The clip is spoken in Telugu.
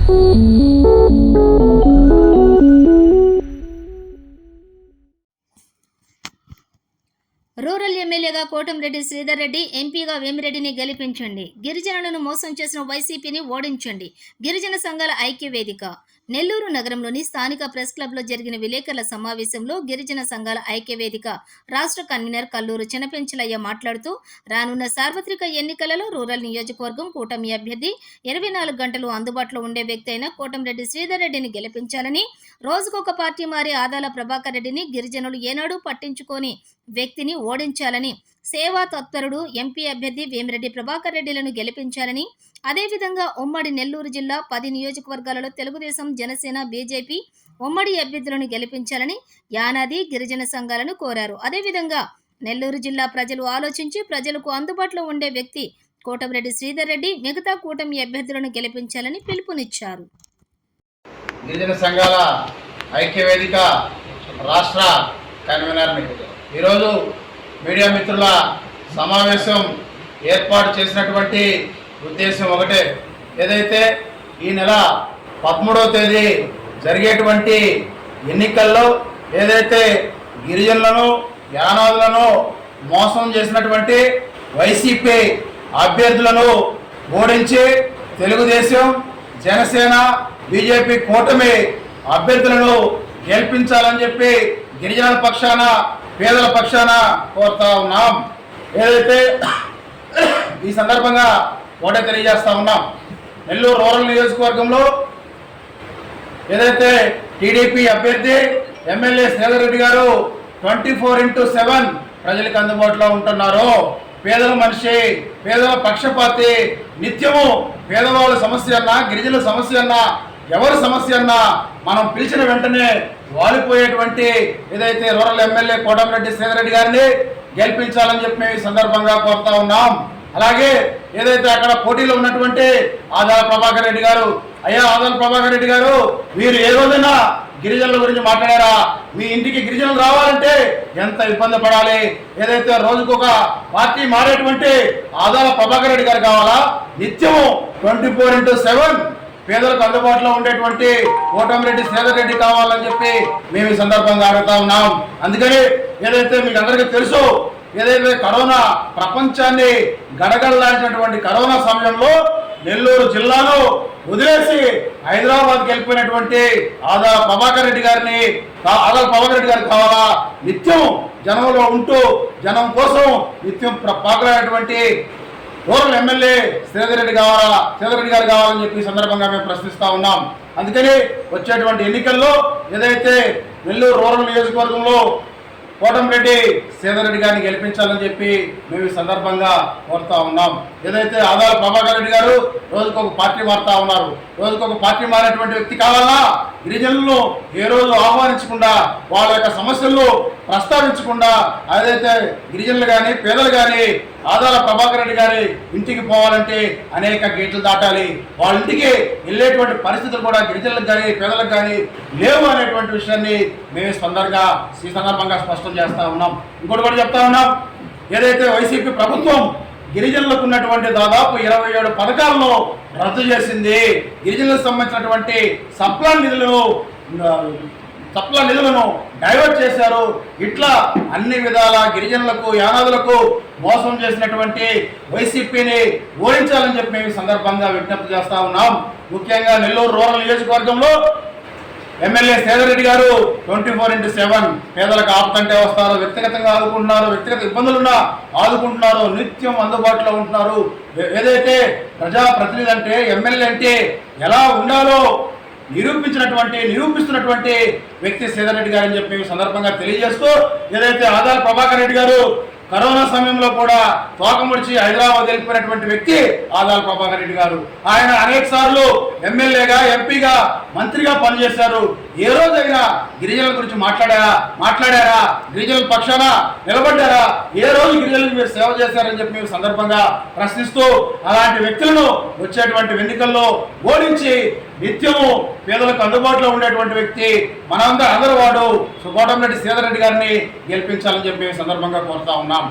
రూరల్ ఎమ్మెల్యేగా కోటంరెడ్డి శ్రీధర్ రెడ్డి, ఎంపీగా వేమిరెడ్డిని గెలిపించండి. గిరిజనులను మోసం చేసిన వైసీపీని ఓడించండి. గిరిజన సంఘాల ఐక్య వేదిక. నెల్లూరు నగరంలోని స్థానిక ప్రెస్ క్లబ్లో జరిగిన విలేకరుల సమావేశంలో గిరిజన సంఘాల ఐక్య వేదిక రాష్ట్ర కన్వీనర్ కల్లూరు చినపెంచలయ్య మాట్లాడుతూ, రానున్న సార్వత్రిక ఎన్నికలలో రూరల్ నియోజకవర్గం కూటమి అభ్యర్థి 24 గంటలు అందుబాటులో ఉండే వ్యక్తి అయిన కోటంరెడ్డి శ్రీధర్ రెడ్డిని గెలిపించాలని, రోజుకొక పార్టీ మారి ఆదాల ప్రభాకర్ రెడ్డిని గిరిజనులు ఏనాడు పట్టించుకోని వ్యక్తిని ఓడించాలని, సేవా తత్పరుడు ఎంపీ అభ్యర్థి వేమిరెడ్డి ప్రభాకర్ రెడ్డిలను గెలిపించాలని, అదేవిధంగా ఉమ్మడి నెల్లూరు జిల్లా 10 నియోజకవర్గాలలో తెలుగుదేశం, జనసేన, బీజేపీ ఉమ్మడి అభ్యర్థులను గెలిపించాలని యానాది గిరిజన సంఘాలను కోరారు. అదేవిధంగా నెల్లూరు జిల్లా ప్రజలు ఆలోచించి ప్రజలకు అందుబాటులో ఉండే వ్యక్తి కోటంరెడ్డి శ్రీధర్ రెడ్డి, మిగతా కూటమి అభ్యర్థులను గెలిపించాలని పిలుపునిచ్చారు. గిరిజన సంఘాల ఐక్యవేదిక రాష్ట్ర కన్వీనర్ని ఈరోజు మీడియా మిత్రుల సమావేశం ఏర్పాటు చేసినటువంటి ఉద్దేశం ఒకటే. ఏదైతే ఈ నెల 13వ తేదీ జరిగేటువంటి ఎన్నికల్లో ఏదైతే గిరిజనులను, యానాదులను మోసం చేసినటువంటి వైసీపీ అభ్యర్థులను ఓడించి తెలుగుదేశం, జనసేన, బీజేపీ కూటమి అభ్యర్థులను గెలిపించాలని చెప్పి గిరిజనుల పక్షాన, పేదల పక్షాన కోరుతా ఉన్నాం. ఏదైతే ఈ సందర్భంగా ఒకటే తెలియజేస్తా ఉన్నాం, నెల్లూరు రూరల్ నియోజకవర్గంలో ఏదైతే టీడీపీ అభ్యర్థి ఎమ్మెల్యే శ్రీధర్ రెడ్డి గారు 24/7 ప్రజలకు అందుబాటులో ఉంటున్నారు. పేదల మనిషి, పేదల పక్షపాతి, నిత్యము పేదవాళ్ళ సమస్య అన్నా, గిరిజనుల సమస్య అన్నా, ఎవరి సమస్య అన్నా మనం పిలిచిన వెంటనే వాలిపోయేటువంటి ఏదైతే రూరల్ ఎమ్మెల్యే కోటంరెడ్డి శ్రీధర్ రెడ్డి గారిని గెలిపించాలని చెప్పి మేము ఈ సందర్భంగా కోరుతా ఉన్నాం. అలాగే ఏదైతే అక్కడ పోటీలో ఉన్నటువంటి ఆదాల ప్రభాకర్ రెడ్డి గారు, అయ్యా ఆదాల ప్రభాకర్ రెడ్డి గారు, మీరు ఏ రోజైనా గిరిజనుల గురించి మాట్లాడారా? మీ ఇంటికి గిరిజనులు రావాలంటే ఎంత ఇబ్బంది పడాలి? ఏదైతే రోజుకొక పార్టీ మారేటువంటి ఆదాల ప్రభాకర్ రెడ్డి గారు కావాలా? నిత్యము 24/7 పేదలకు అందుబాటులో ఉండేటువంటి కోటంరెడ్డి శ్రీధర్ రెడ్డి కావాలని చెప్పి మేము ఈ సందర్భంగా అడుగుతా ఉన్నాం. అందుకని ఏదైతే మీకు అందరికీ తెలుసు, ఏదైతే కరోనా ప్రపంచాన్ని గడగడలాంటినటువంటి కరోనా సమయంలో నెల్లూరు జిల్లాను వదిలేసి హైదరాబాద్కి వెళ్ళిపోయినటువంటి ఆదాల ప్రభాకర్ రెడ్డి గారిని, ఆదాల ప్రభాకర్ రెడ్డి గారికి కావాలా? నిత్యం జనంలో ఉంటూ జనం కోసం నిత్యం పాకులాడేటువంటి రూరల్ ఎమ్మెల్యే శ్రీధర్ రెడ్డి కావాలా, శ్రీధర్ రెడ్డి గారు కావాలని చెప్పి సందర్భంగా మేము ప్రశ్నిస్తా ఉన్నాం. అందుకని వచ్చేటువంటి ఎన్నికల్లో ఏదైతే నెల్లూరు రూరల్ నియోజకవర్గంలో కోటంరెడ్డి శ్రీధర్ రెడ్డి గారిని గెలిపించాలని చెప్పి మేము ఈ సందర్భంగా కోరుతా ఉన్నాం. ఏదైతే ఆదాల ప్రభాకర్ రెడ్డి గారు రోజుకొక పార్టీ మారుతా ఉన్నారు, రోజుకొక పార్టీ మారేటువంటి వ్యక్తి కావాలా? గిరిజనులను ఏ రోజు ఆహ్వానించకుండా, వాళ్ళ యొక్క సమస్యలను ప్రస్తావించకుండా, అదైతే గిరిజనులు కానీ, పేదలు కానీ ఆదాల ప్రభాకర్ రెడ్డి గారి ఇంటికి పోవాలంటే అనేక గేట్లు దాటాలి. వాళ్ళ ఇంటికి వెళ్ళేటువంటి పరిస్థితులు కూడా గిరిజనులకు కానీ, పేదలకు కానీ లేవు అనేటువంటి విషయాన్ని మేము ఈ సందర్భంగా స్పష్టం చేస్తా ఉన్నాం. ఇంకోటి కూడా చెప్తా ఉన్నాం, ఏదైతే వైసీపీ ప్రభుత్వం గిరిజనులకు ఉన్నటువంటి దాదాపు 27 పథకాలను రద్దు చేసింది. గిరిజనులకు సంబంధించినటువంటి సప్లా నిధులను డైవర్ట్ చేశారు. ఇట్లా అన్ని విధాల గిరిజనులకు, యానాదులకు మోసం చేసినటువంటి వైసీపీని ఓడించాలని చెప్పి మేము ఈ సందర్భంగా విజ్ఞప్తి చేస్తా ఉన్నాం. ముఖ్యంగా నెల్లూరు రూరల్ నియోజకవర్గంలో ఎమ్మెల్యే శ్రీధర్ రెడ్డి గారు 24/7 పేదలకు ఆపకంటే వస్తారు, వ్యక్తిగతంగా ఆదుకుంటున్నారు, వ్యక్తిగత ఇబ్బందులున్నా ఆదుకుంటున్నారు, నిత్యం అందుబాటులో ఉంటున్నారు. ఏదైతే ప్రజాప్రతినిధి అంటే, ఎమ్మెల్యే అంటే ఎలా ఉండాలో నిరూపిస్తున్నటువంటి వ్యక్తి శ్రీధర్ రెడ్డి గారు అని చెప్పి సందర్భంగా తెలియజేస్తూ, ఏదైతే ఆదాల ప్రభాకర్ రెడ్డి గారు కరోనా సమయంలో కూడా తోకముడిచి హైదరాబాద్ వెళ్ళిపోయినటువంటి వ్యక్తి ఆదాల ప్రభాకర్ రెడ్డి గారు. ఆయన అనేక సార్లు ఎమ్మెల్యేగా, ఎంపీగా, మంత్రిగా పనిచేశారు. ఏ రోజైనా గిరిజనుల గురించి మాట్లాడారా? గిరిజనుల పక్షాన నిలబడ్డారా? ఏ రోజు గిరిజనులకు మీరు సేవ చేశారని చెప్పి మీరు సందర్భంగా ప్రశ్నిస్తూ, అలాంటి వ్యక్తులను వచ్చేటువంటి ఎన్నికల్లో ఓడించి నిత్యము పేదలకు అందుబాటులో ఉండేటువంటి వ్యక్తి అందరూ వాడు కోటంరెడ్డి శ్రీధర్ రెడ్డి గారిని గెలిపించాలని చెప్పి సందర్భంగా కోరుతా ఉన్నాం.